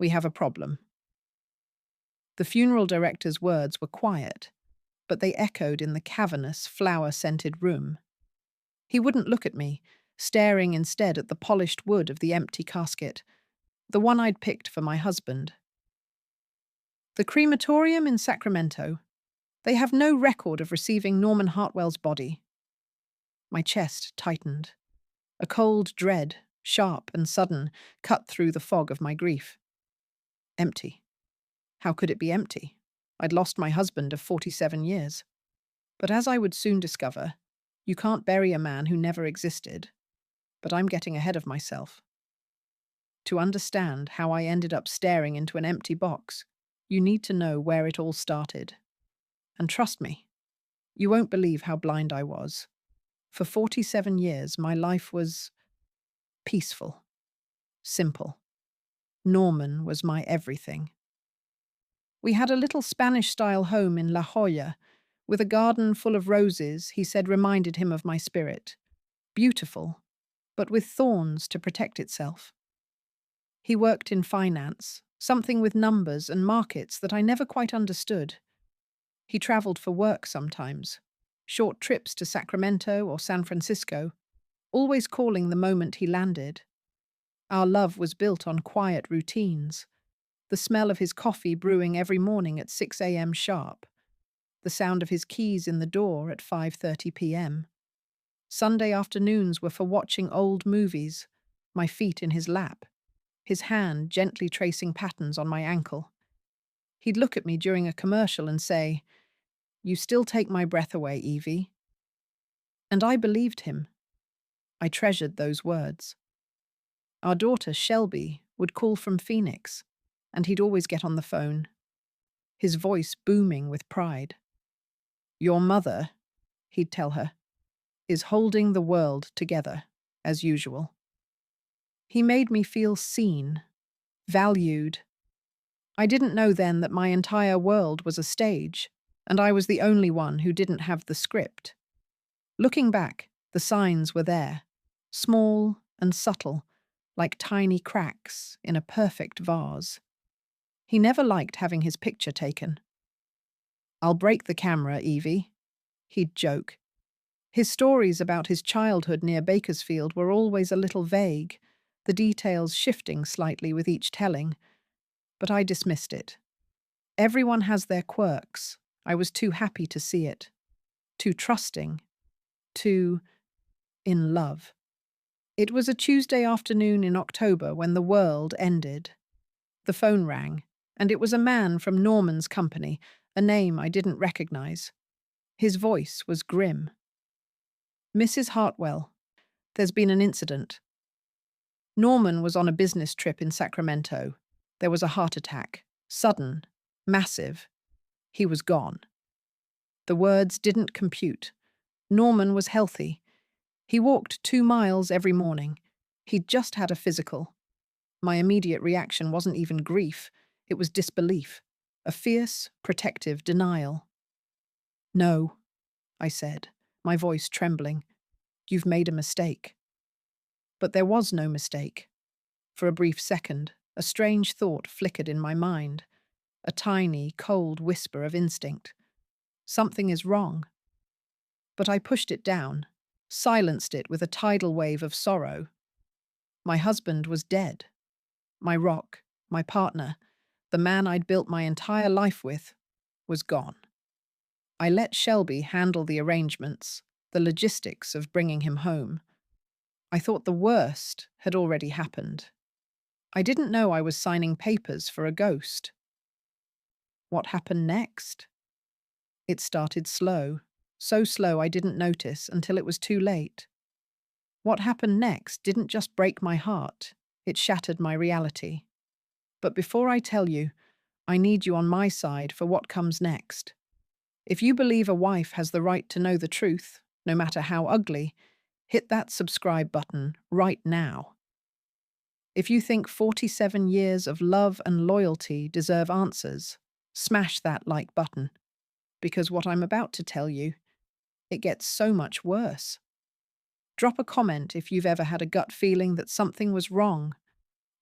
We have a problem. The funeral director's words were quiet, but they echoed in the cavernous, flower-scented room. He wouldn't look at me, staring instead at the polished wood of the empty casket, the one I'd picked for my husband. The crematorium in Sacramento. They have no record of receiving Norman Hartwell's body. My chest tightened. A cold dread, sharp and sudden, cut through the fog of my grief. Empty. How could it be empty? I'd lost my husband of 47 years. But as I would soon discover, you can't bury a man who never existed. But I'm getting ahead of myself. To understand how I ended up staring into an empty box, you need to know where it all started. And trust me, you won't believe how blind I was. For 47 years, my life was peaceful, simple. Norman was my everything. We had a little Spanish-style home in La Jolla, with a garden full of roses he said reminded him of my spirit. Beautiful, but with thorns to protect itself. He worked in finance, something with numbers and markets that I never quite understood. He traveled for work sometimes, short trips to Sacramento or San Francisco, always calling the moment he landed. Our love was built on quiet routines, the smell of his coffee brewing every morning at 6 a.m. sharp, the sound of his keys in the door at 5:30 p.m. Sunday afternoons were for watching old movies, my feet in his lap, his hand gently tracing patterns on my ankle. He'd look at me during a commercial and say, "You still take my breath away, Evie." And I believed him. I treasured those words. Our daughter, Shelby, would call from Phoenix, and he'd always get on the phone, his voice booming with pride. "Your mother," he'd tell her, "is holding the world together, as usual." He made me feel seen, valued. I didn't know then that my entire world was a stage, and I was the only one who didn't have the script. Looking back, the signs were there, small and subtle, like tiny cracks in a perfect vase. He never liked having his picture taken. "I'll break the camera, Evie," he'd joke. His stories about his childhood near Bakersfield were always a little vague, the details shifting slightly with each telling, but I dismissed it. Everyone has their quirks. I was too happy to see it, too trusting, too in love. It was a Tuesday afternoon in October when the world ended. The phone rang, and it was a man from Norman's company, a name I didn't recognize. His voice was grim. "Mrs. Hartwell, there's been an incident." Norman was on a business trip in Sacramento. There was a heart attack. Sudden, massive. He was gone. The words didn't compute. Norman was healthy. He walked 2 miles every morning. He'd just had a physical. My immediate reaction wasn't even grief. It was disbelief. A fierce, protective denial. "No," I said, my voice trembling. "You've made a mistake." But there was no mistake. For a brief second, a strange thought flickered in my mind. A tiny, cold whisper of instinct. Something is wrong. But I pushed it down, silenced it with a tidal wave of sorrow. My husband was dead. My rock, my partner, the man I'd built my entire life with, was gone. I let Shelby handle the arrangements, the logistics of bringing him home. I thought the worst had already happened. I didn't know I was signing papers for a ghost. What happened next? It started slow, so slow I didn't notice until it was too late. What happened next didn't just break my heart, it shattered my reality. But before I tell you, I need you on my side for what comes next. If you believe a wife has the right to know the truth, no matter how ugly, hit that subscribe button right now. If you think 47 years of love and loyalty deserve answers, smash that like button. Because what I'm about to tell you, it gets so much worse. Drop a comment if you've ever had a gut feeling that something was wrong.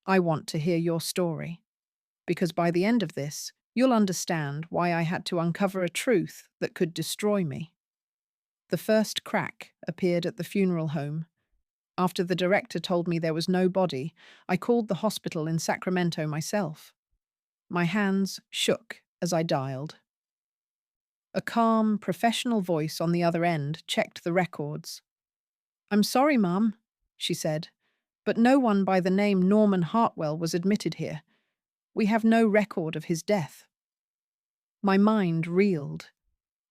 I want to hear your story. because by the end of this, you'll understand why I had to uncover a truth that could destroy me. The first crack appeared at the funeral home. After the director told me there was no body, I called the hospital in Sacramento myself. My hands shook as I dialed. A calm, professional voice on the other end checked the records. "I'm sorry, Mum," she said, "but no one by the name Norman Hartwell was admitted here. We have no record of his death." My mind reeled.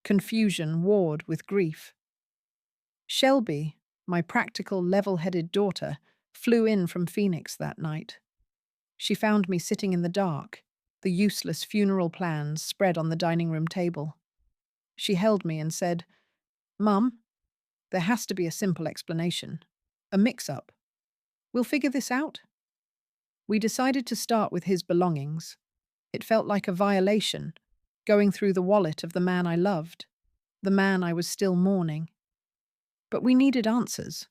Confusion warred with grief. Shelby, my practical, level-headed daughter, flew in from Phoenix that night. She found me sitting in the dark, the useless funeral plans spread on the dining room table. She held me and said, "Mum, there has to be a simple explanation. A mix-up. We'll figure this out." We decided to start with his belongings. It felt like a violation, going through the wallet of the man I loved, the man I was still mourning. But we needed answers.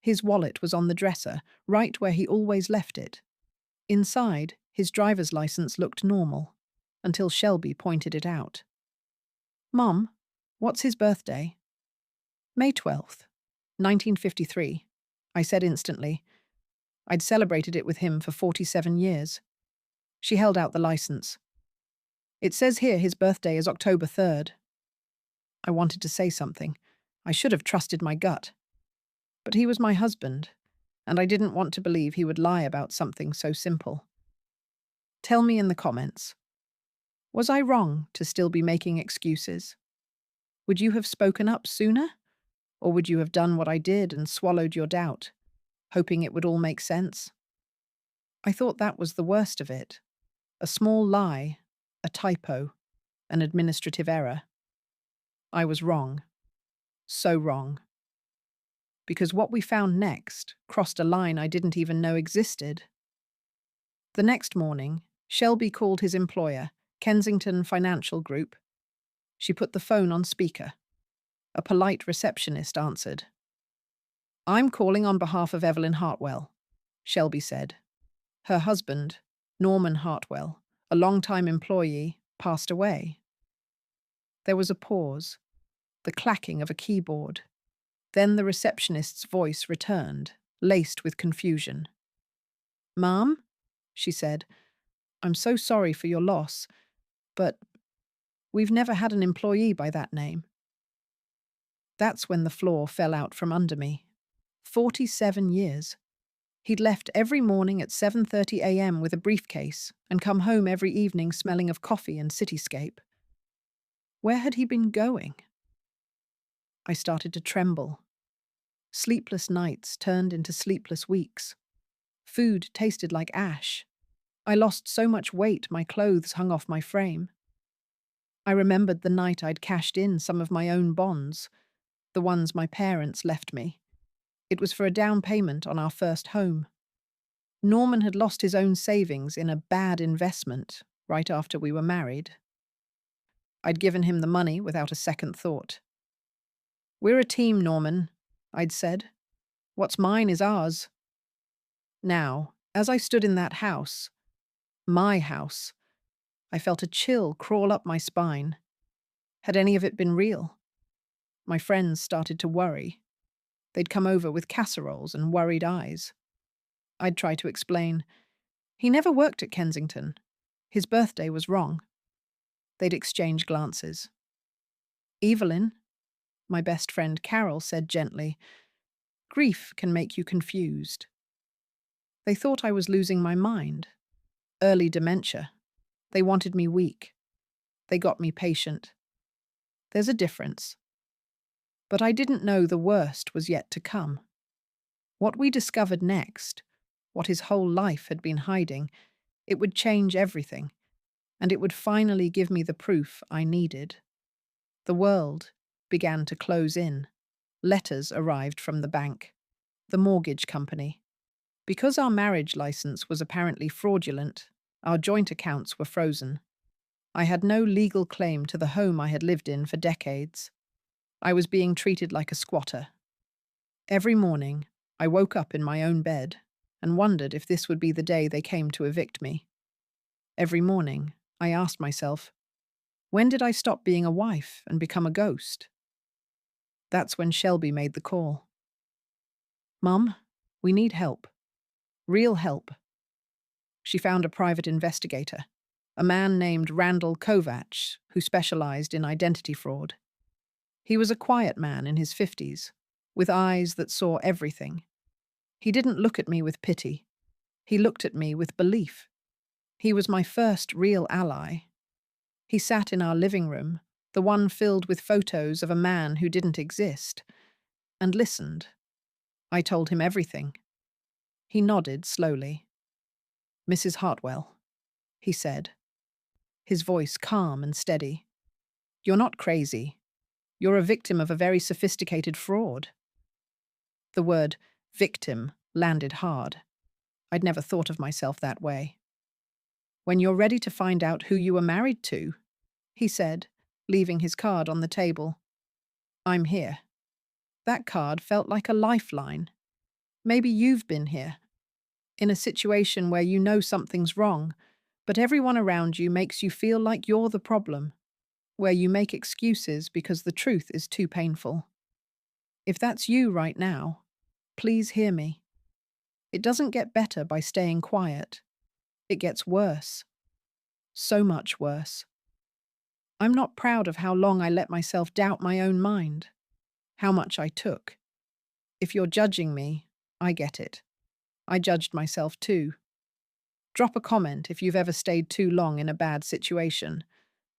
His wallet was on the dresser, right where he always left it. Inside, his driver's license looked normal, until Shelby pointed it out. "Mom, what's his birthday?" "May 12th, 1953, I said instantly. I'd celebrated it with him for 47 years. She held out the license. "It says here his birthday is October 3rd. I wanted to say something. I should have trusted my gut. But he was my husband, and I didn't want to believe he would lie about something so simple. Tell me in the comments. Was I wrong to still be making excuses? Would you have spoken up sooner? Or would you have done what I did and swallowed your doubt, hoping it would all make sense? I thought that was the worst of it. A small lie, a typo, an administrative error. I was wrong. So wrong. Because what we found next crossed a line I didn't even know existed. The next morning, Shelby called his employer, Kensington Financial Group. She put the phone on speaker. A polite receptionist answered. "I'm calling on behalf of Evelyn Hartwell," Shelby said. Her husband, Norman Hartwell, a longtime employee, passed away. There was a pause, the clacking of a keyboard. Then the receptionist's voice returned, laced with confusion. "Ma'am," she said, "I'm so sorry for your loss, but we've never had an employee by that name." That's when the floor fell out from under me. 47 years. He'd left every morning at 7:30 a.m. with a briefcase and come home every evening smelling of coffee and cityscape. Where had he been going? I started to tremble. Sleepless nights turned into sleepless weeks. Food tasted like ash. I lost so much weight my clothes hung off my frame. I remembered the night I'd cashed in some of my own bonds, the ones my parents left me. It was for a down payment on our first home. Norman had lost his own savings in a bad investment right after we were married. I'd given him the money without a second thought. "We're a team, Norman," I'd said. "What's mine is ours." Now, as I stood in that house, my house, I felt a chill crawl up my spine. Had any of it been real? My friends started to worry. They'd come over with casseroles and worried eyes. I'd try to explain. He never worked at Kensington. His birthday was wrong. They'd exchange glances. "Evelyn," my best friend Carol said gently, "grief can make you confused." They thought I was losing my mind. Early dementia. They wanted me weak. They got me patient. There's a difference. But I didn't know the worst was yet to come. What we discovered next, what his whole life had been hiding, it would change everything, and it would finally give me the proof I needed. The world began to close in. Letters arrived from the bank, the mortgage company. Because our marriage license was apparently fraudulent, our joint accounts were frozen. I had no legal claim to the home I had lived in for decades. I was being treated like a squatter. Every morning, I woke up in my own bed and wondered if this would be the day they came to evict me. Every morning, I asked myself, when did I stop being a wife and become a ghost? That's when Shelby made the call. Mum, we need help. Real help. She found a private investigator, a man named Randall Kovach, who specialized in identity fraud. He was a quiet man in his 50s, with eyes that saw everything. He didn't look at me with pity. He looked at me with belief. He was my first real ally. He sat in our living room, the one filled with photos of a man who didn't exist, and listened. I told him everything. He nodded slowly. Mrs. Hartwell, he said, his voice calm and steady. You're not crazy. You're a victim of a very sophisticated fraud. The word victim landed hard. I'd never thought of myself that way. When you're ready to find out who you were married to, he said, leaving his card on the table. I'm here. That card felt like a lifeline. Maybe you've been here, in a situation where you know something's wrong, but everyone around you makes you feel like you're the problem, where you make excuses because the truth is too painful. If that's you right now, please hear me. It doesn't get better by staying quiet. It gets worse. So much worse. I'm not proud of how long I let myself doubt my own mind, how much I took. If you're judging me, I get it. I judged myself too. Drop a comment if you've ever stayed too long in a bad situation.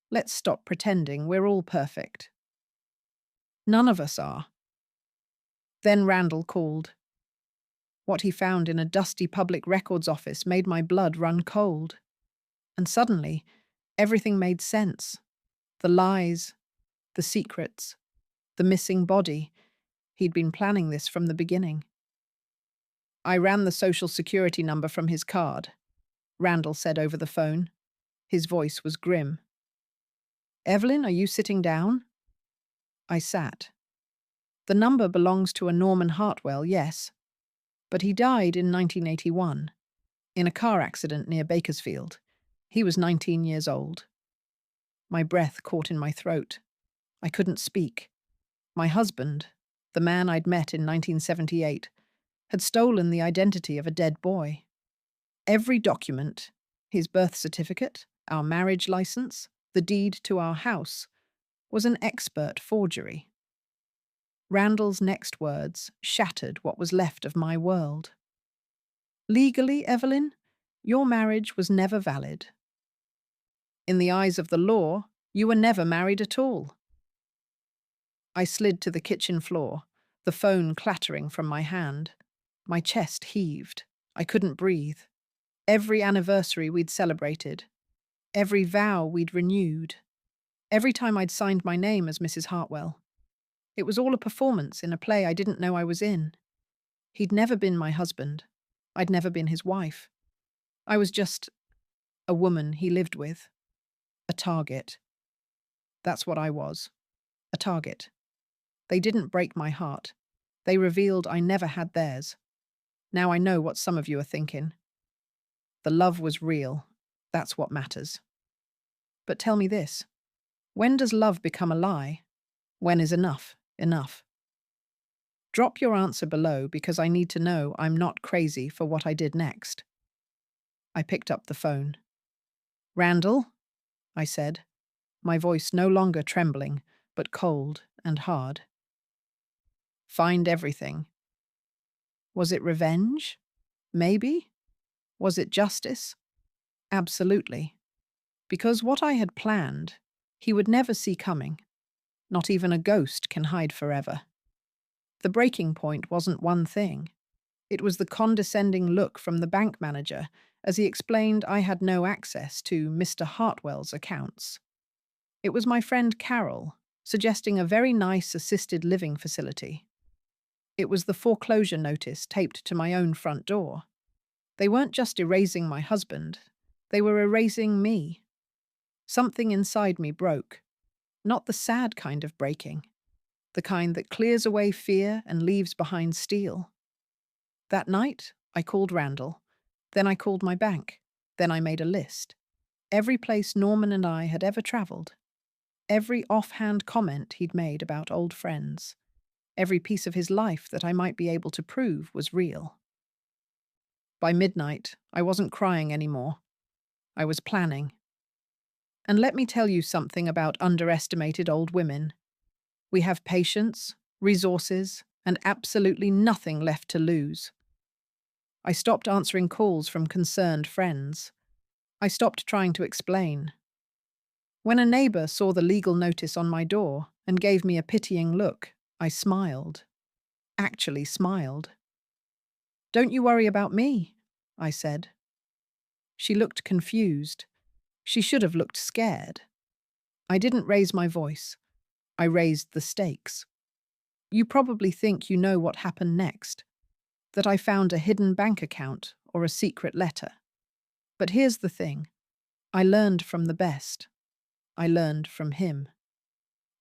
Let's stop pretending we're all perfect. None of us are. Then Randall called. What he found in a dusty public records office made my blood run cold. And suddenly, everything made sense. The lies, the secrets, the missing body. He'd been planning this from the beginning. I ran the social security number from his card, Randall said over the phone. His voice was grim. Evelyn, are you sitting down? I sat. The number belongs to a Norman Hartwell, yes, but he died in 1981, in a car accident near Bakersfield. He was 19 years old. My breath caught in my throat. I couldn't speak. My husband, the man I'd met in 1978, had stolen the identity of a dead boy. Every document, his birth certificate, our marriage license, the deed to our house, was an expert forgery. Randall's next words shattered what was left of my world. Legally, Evelyn, your marriage was never valid. In the eyes of the law, you were never married at all. I slid to the kitchen floor, the phone clattering from my hand. My chest heaved. I couldn't breathe. Every anniversary we'd celebrated, every vow we'd renewed, every time I'd signed my name as Mrs. Hartwell. It was all a performance in a play I didn't know I was in. He'd never been my husband. I'd never been his wife. I was just a woman he lived with. A target. That's what I was. A target. They didn't break my heart. They revealed I never had theirs. Now I know what some of you are thinking. The love was real. That's what matters. But tell me this. When does love become a lie? When is enough enough? Drop your answer below because I need to know I'm not crazy for what I did next. I picked up the phone. Randall, I said, my voice no longer trembling, but cold and hard. Find everything. Was it revenge? Maybe? Was it justice? Absolutely. Because what I had planned, he would never see coming. Not even a ghost can hide forever. The breaking point wasn't one thing. It was the condescending look from the bank manager as he explained I had no access to Mr. Hartwell's accounts. It was my friend Carol, suggesting a very nice assisted living facility. It was the foreclosure notice taped to my own front door. They weren't just erasing my husband, they were erasing me. Something inside me broke. Not the sad kind of breaking, the kind that clears away fear and leaves behind steel. That night, I called Randall. Then I called my bank. Then I made a list. Every place Norman and I had ever travelled, every offhand comment he'd made about old friends, every piece of his life that I might be able to prove was real. By midnight, I wasn't crying anymore. I was planning. And let me tell you something about underestimated old women. We have patience, resources, and absolutely nothing left to lose. I stopped answering calls from concerned friends. I stopped trying to explain. When a neighbour saw the legal notice on my door and gave me a pitying look, I smiled. Actually smiled. "Don't you worry about me," I said. She looked confused. She should have looked scared. I didn't raise my voice. I raised the stakes. You probably think you know what happened next, that I found a hidden bank account or a secret letter. But here's the thing. I learned from the best. I learned from him.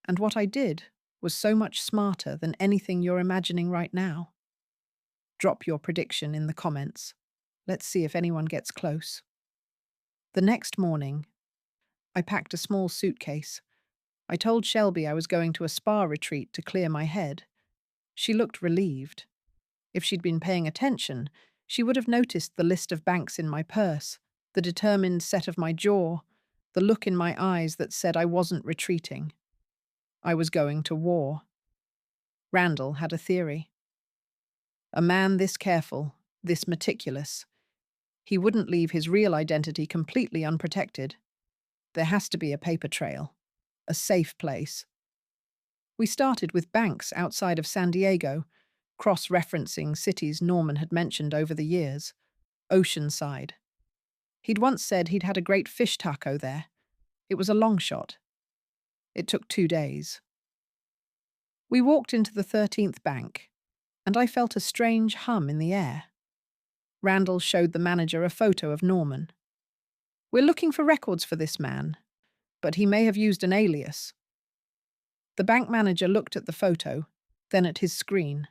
And what I did was so much smarter than anything you're imagining right now. Drop your prediction in the comments. Let's see if anyone gets close. The next morning, I packed a small suitcase. I told Shelby I was going to a spa retreat to clear my head. She looked relieved. If she'd been paying attention, she would have noticed the list of banks in my purse, the determined set of my jaw, the look in my eyes that said I wasn't retreating. I was going to war. Randall had a theory. A man this careful, this meticulous, he wouldn't leave his real identity completely unprotected. There has to be a paper trail, a safe place. We started with banks outside of San Diego, cross-referencing cities Norman had mentioned over the years. Oceanside. He'd once said he'd had a great fish taco there. It was a long shot. It took 2 days. We walked into the 13th bank, and I felt a strange hum in the air. Randall showed the manager a photo of Norman. "We're looking for records for this man, but he may have used an alias." The bank manager looked at the photo, then at his screen.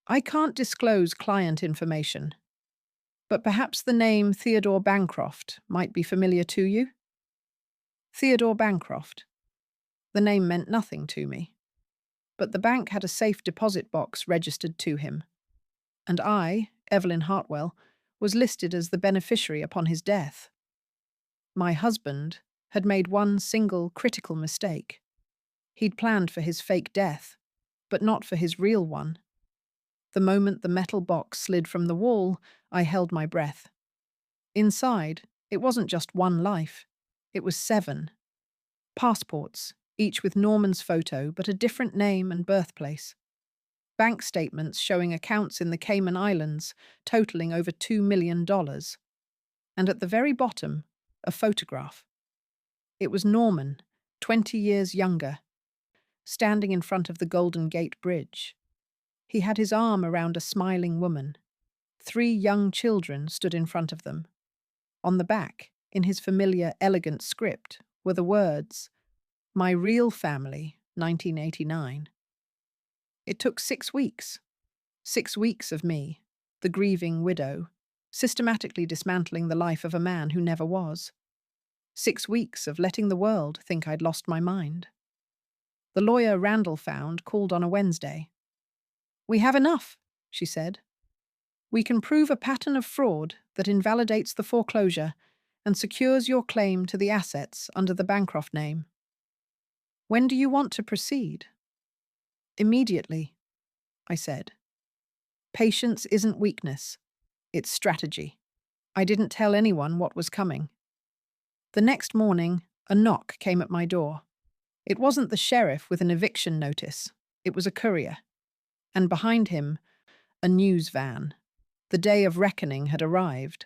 "I can't disclose client information, but perhaps the name Theodore Bancroft might be familiar to you?" Theodore Bancroft. The name meant nothing to me, but the bank had a safe deposit box registered to him, and I, Evelyn Hartwell, was listed as the beneficiary upon his death. My husband had made one single critical mistake. He'd planned for his fake death, but not for his real one. The moment the metal box slid from the wall, I held my breath. Inside, it wasn't just one life. It was 7. Passports, each with Norman's photo but a different name and birthplace. Bank statements showing accounts in the Cayman Islands totaling over $2 million. And at the very bottom, a photograph. It was Norman, 20 years younger, standing in front of the Golden Gate Bridge. He had his arm around a smiling woman. 3 young children stood in front of them. On the back, in his familiar, elegant script, were the words, "My real family, 1989. It took 6 weeks. 6 weeks of me, the grieving widow, systematically dismantling the life of a man who never was. 6 weeks of letting the world think I'd lost my mind. The lawyer Randall found called on a Wednesday. "We have enough," she said. "We can prove a pattern of fraud that invalidates the foreclosure and secures your claim to the assets under the Bancroft name. When do you want to proceed?" "Immediately," I said. Patience isn't weakness. It's strategy. I didn't tell anyone what was coming. The next morning, a knock came at my door. It wasn't the sheriff with an eviction notice. It was a courier. And behind him, a news van. The day of reckoning had arrived,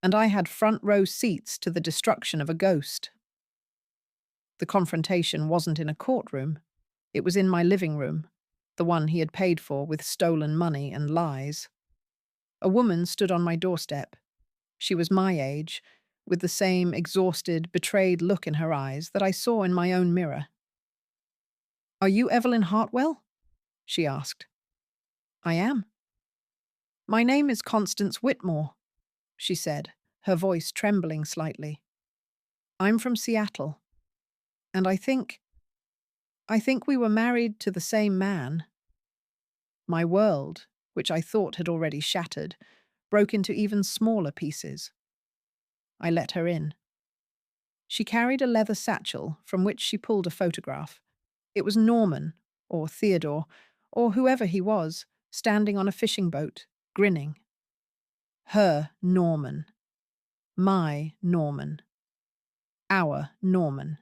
and I had front row seats to the destruction of a ghost. The confrontation wasn't in a courtroom. It was in my living room, the one he had paid for with stolen money and lies. A woman stood on my doorstep. She was my age, with the same exhausted, betrayed look in her eyes that I saw in my own mirror. "Are you Evelyn Hartwell?" she asked. "I am." "My name is Constance Whitmore," she said, her voice trembling slightly. I'm from Seattle, and I think we were married to the same man. My world, which I thought had already shattered, broke into even smaller pieces. I let her in. She carried a leather satchel from which she pulled a photograph. It was Norman, or Theodore, or whoever he was, standing on a fishing boat, grinning. Her Norman. My Norman. Our Norman.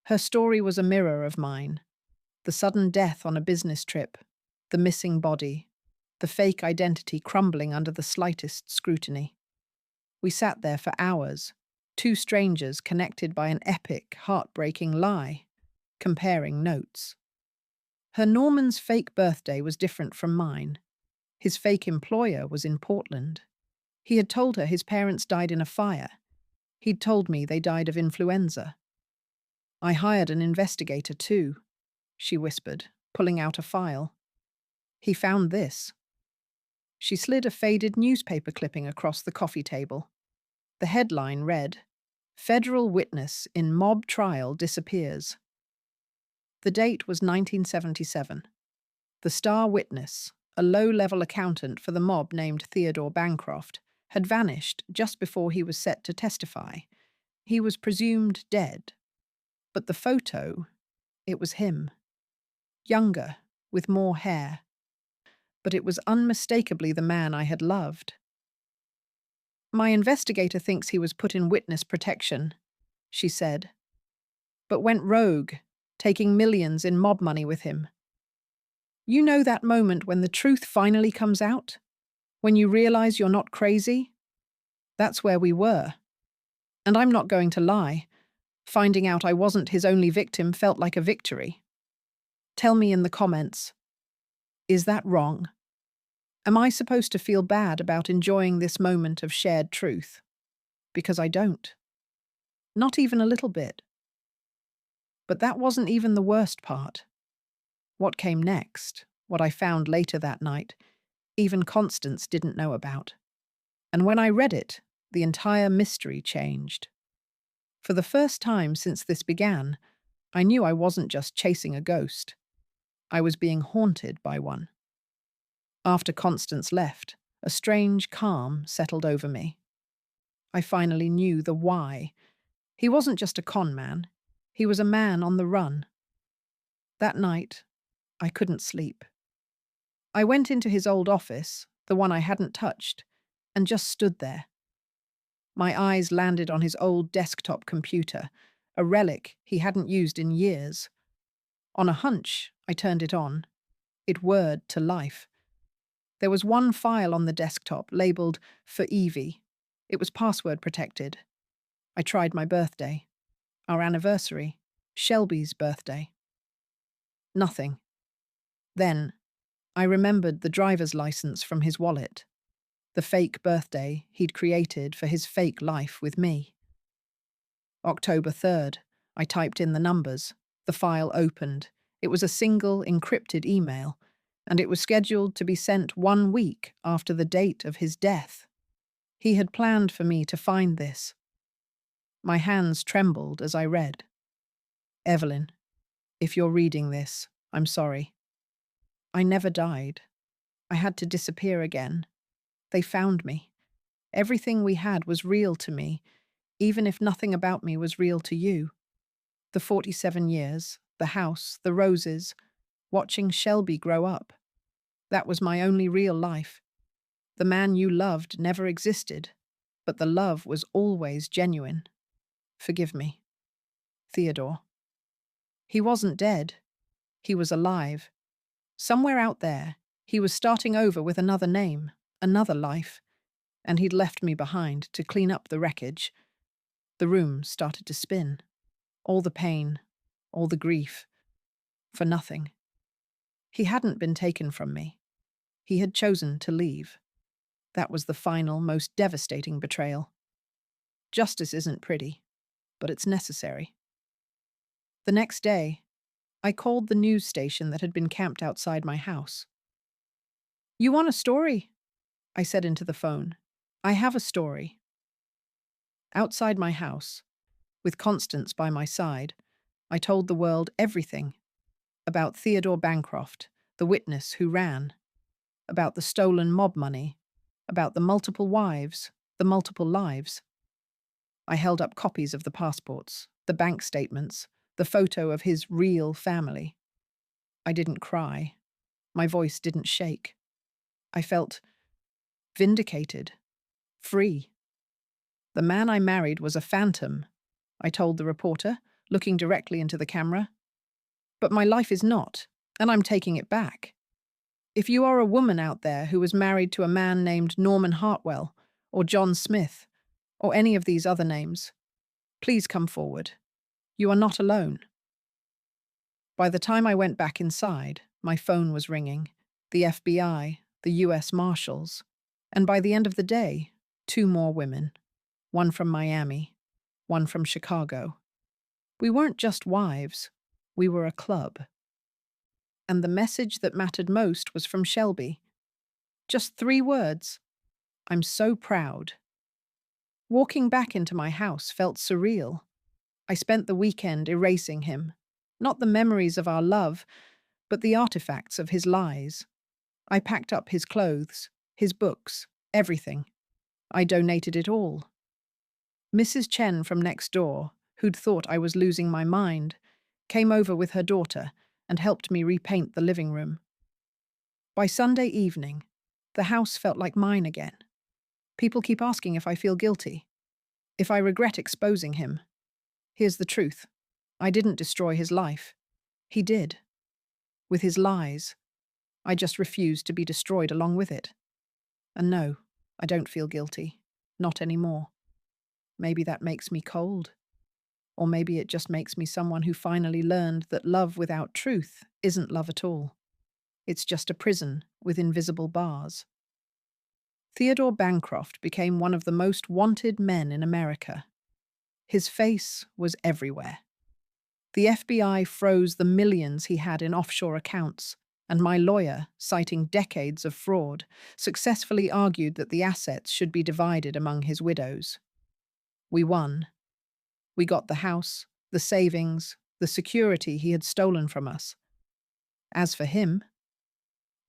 Her story was a mirror of mine. The sudden death on a business trip, the missing body, the fake identity crumbling under the slightest scrutiny. We sat there for hours, two strangers connected by an epic, heartbreaking lie, comparing notes. Her Norman's fake birthday was different from mine. His fake employer was in Portland. He had told her his parents died in a fire. He'd told me they died of influenza. I hired an investigator too, she whispered, pulling out a file. He found this. She slid a faded newspaper clipping across the coffee table. The headline read, "Federal Witness in Mob Trial Disappears." The date was 1977. The star witness, a low-level accountant for the mob named Theodore Bancroft, had vanished just before he was set to testify. He was presumed dead. But the photo, it was him. Younger, with more hair. But it was unmistakably the man I had loved. My investigator thinks he was put in witness protection, she said, but went rogue, taking millions in mob money with him. You know that moment when the truth finally comes out? When you realize you're not crazy? That's where we were. And I'm not going to lie. Finding out I wasn't his only victim felt like a victory. Tell me in the comments, is that wrong? Am I supposed to feel bad about enjoying this moment of shared truth? Because I don't. Not even a little bit. But that wasn't even the worst part. What came next, what I found later that night, even Constance didn't know about. And when I read it, the entire mystery changed. For the first time since this began, I knew I wasn't just chasing a ghost. I was being haunted by one. After Constance left, a strange calm settled over me. I finally knew the why. He wasn't just a con man. He was a man on the run. That night, I couldn't sleep. I went into his old office, the one I hadn't touched, and just stood there. My eyes landed on his old desktop computer, a relic he hadn't used in years. On a hunch, I turned it on. It whirred to life. There was one file on the desktop labeled "For Evie." It was password protected. I tried my birthday, our anniversary, Shelby's birthday. Nothing. Then, I remembered the driver's license from his wallet, the fake birthday he'd created for his fake life with me. October 3rd, I typed in the numbers. The file opened. It was a single encrypted email, and it was scheduled to be sent 1 week after the date of his death. He had planned for me to find this. My hands trembled as I read. Evelyn, if you're reading this, I'm sorry. I never died. I had to disappear again. They found me. Everything we had was real to me, even if nothing about me was real to you. The 47 years, the house, the roses, watching Shelby grow up. That was my only real life. The man you loved never existed, but the love was always genuine. Forgive me. Theodore. He wasn't dead. He was alive. Somewhere out there, he was starting over with another name, another life, and he'd left me behind to clean up the wreckage. The room started to spin. All the pain, all the grief, for nothing. He hadn't been taken from me. He had chosen to leave. That was the final, most devastating betrayal. Justice isn't pretty, but it's necessary. The next day, I called the news station that had been camped outside my house. You want a story? I said into the phone. I have a story. Outside my house, With Constance by my side, I told the world everything about Theodore Bancroft, the witness who ran, about the stolen mob money, about the multiple wives, the multiple lives. I held up copies of the passports, the bank statements, the photo of his real family. I didn't cry. My voice didn't shake. I felt vindicated, free. The man I married was a phantom, I told the reporter, looking directly into the camera. But my life is not, and I'm taking it back. If you are a woman out there who was married to a man named Norman Hartwell, or John Smith, or any of these other names, please come forward. You are not alone. By the time I went back inside, my phone was ringing, the FBI, the US Marshals, and by the end of the day, 2 more women, one from Miami, one from Chicago. We weren't just wives, we were a club. And the message that mattered most was from Shelby. Just 3 words. I'm so proud. Walking back into my house felt surreal. I spent the weekend erasing him. Not the memories of our love, but the artifacts of his lies. I packed up his clothes, his books, everything. I donated it all. Mrs. Chen from next door, who'd thought I was losing my mind, came over with her daughter and helped me repaint the living room. By Sunday evening, the house felt like mine again. People keep asking if I feel guilty, if I regret exposing him. Here's the truth. I didn't destroy his life. He did. With his lies. I just refused to be destroyed along with it. And no, I don't feel guilty. Not anymore. Maybe that makes me cold. Or maybe it just makes me someone who finally learned that love without truth isn't love at all. It's just a prison with invisible bars. Theodore Bancroft became one of the most wanted men in America. His face was everywhere. The FBI froze the millions he had in offshore accounts, and my lawyer, citing decades of fraud, successfully argued that the assets should be divided among his widows. We won. We got the house, the savings, the security he had stolen from us. As for him,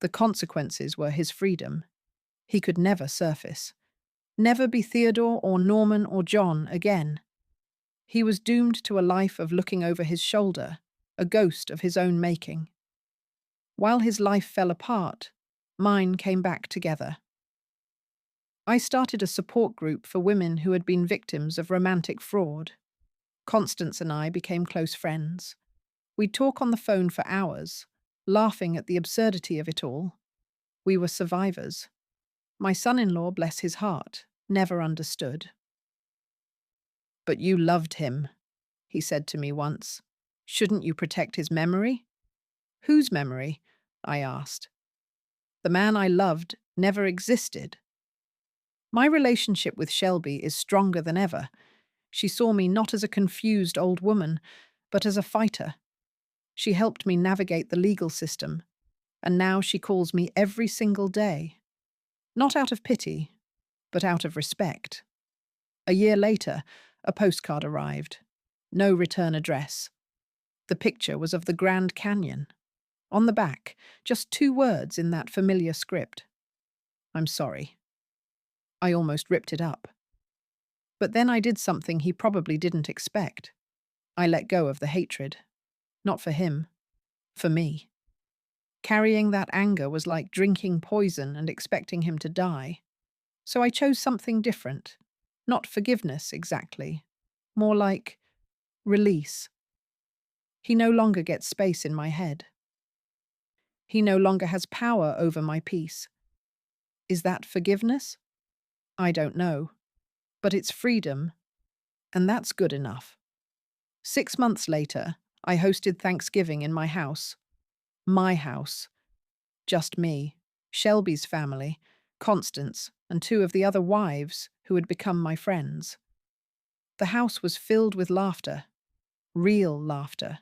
the consequences were his freedom. He could never surface. Never be Theodore or Norman or John again. He was doomed to a life of looking over his shoulder, a ghost of his own making. While his life fell apart, mine came back together. I started a support group for women who had been victims of romantic fraud. Constance and I became close friends. We'd talk on the phone for hours, laughing at the absurdity of it all. We were survivors. My son-in-law, bless his heart, never understood. "But you loved him," he said to me once. "Shouldn't you protect his memory?" "Whose memory?" I asked. "The man I loved never existed." My relationship with Shelby is stronger than ever. She saw me not as a confused old woman, but as a fighter. She helped me navigate the legal system, and now she calls me every single day. Not out of pity, but out of respect. A year later, a postcard arrived. No return address. The picture was of the Grand Canyon. On the back, just 2 words in that familiar script. "I'm sorry." I almost ripped it up. But then I did something he probably didn't expect. I let go of the hatred. Not for him. For me. Carrying that anger was like drinking poison and expecting him to die. So I chose something different. Not forgiveness, exactly. More like release. He no longer gets space in my head. He no longer has power over my peace. Is that forgiveness? I don't know. But it's freedom, and that's good enough. 6 months later, I hosted Thanksgiving in my house. My house. Just me, Shelby's family, Constance, and 2 of the other wives who had become my friends. The house was filled with laughter. Real laughter.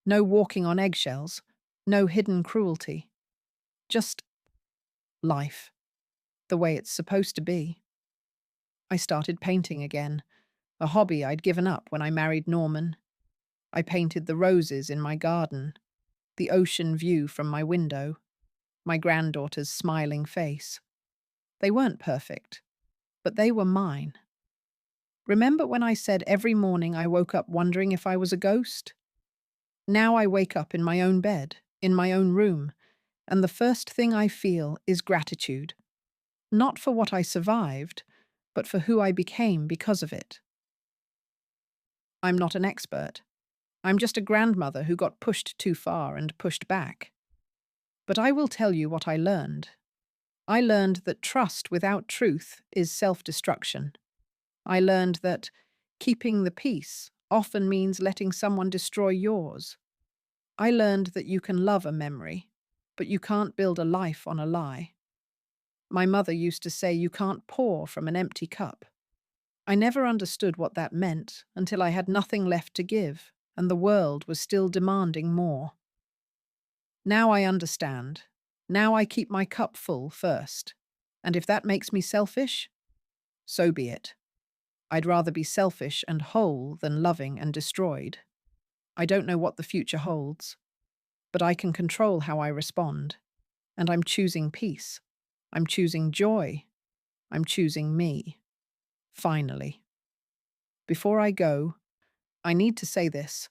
No walking on eggshells. No hidden cruelty. Just life. The way it's supposed to be. I started painting again. a hobby I'd given up when I married Norman. I painted the roses in my garden, the ocean view from my window, my granddaughter's smiling face. They weren't perfect, but they were mine. Remember when I said every morning I woke up wondering if I was a ghost? Now I wake up in my own bed, in my own room, and the first thing I feel is gratitude. Not for what I survived, but for who I became because of it. I'm not an expert. I'm just a grandmother who got pushed too far and pushed back. But I will tell you what I learned. I learned that trust without truth is self-destruction. I learned that keeping the peace often means letting someone destroy yours. I learned that you can love a memory, but you can't build a life on a lie. My mother used to say you can't pour from an empty cup. I never understood what that meant until I had nothing left to give, and the world was still demanding more. Now I understand. Now I keep my cup full first. And if that makes me selfish, so be it. I'd rather be selfish and whole than loving and destroyed. I don't know what the future holds, but I can control how I respond. And I'm choosing peace. I'm choosing joy. I'm choosing me. Finally. Before I go, I need to say this.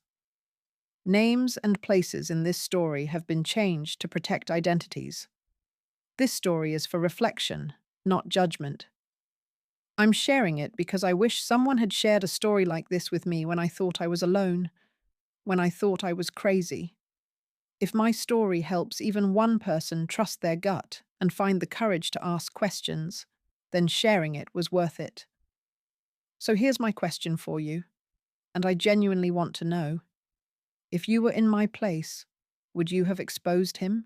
Names and places in this story have been changed to protect identities. This story is for reflection, not judgment. I'm sharing it because I wish someone had shared a story like this with me when I thought I was alone, when I thought I was crazy. If my story helps even one person trust their gut and find the courage to ask questions, then sharing it was worth it. So here's my question for you, and I genuinely want to know. If you were in my place, would you have exposed him?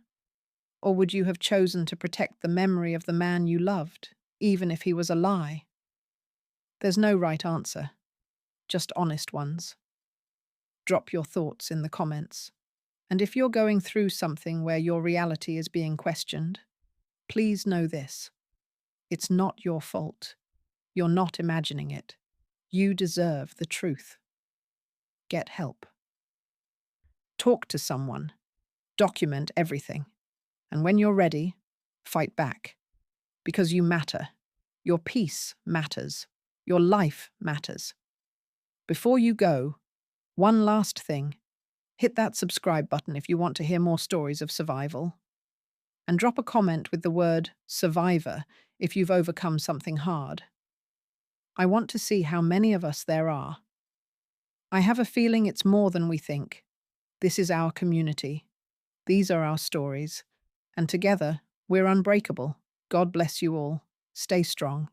Or would you have chosen to protect the memory of the man you loved, even if he was a lie? There's no right answer, just honest ones. Drop your thoughts in the comments. And if you're going through something where your reality is being questioned, please know this. It's not your fault. You're not imagining it. You deserve the truth. Get help. Talk to someone. Document everything. And when you're ready, fight back. Because you matter. Your peace matters. Your life matters. Before you go, one last thing. Hit that subscribe button if you want to hear more stories of survival. And drop a comment with the word survivor if you've overcome something hard. I want to see how many of us there are. I have a feeling it's more than we think. This is our community. These are our stories. And together, we're unbreakable. God bless you all. Stay strong.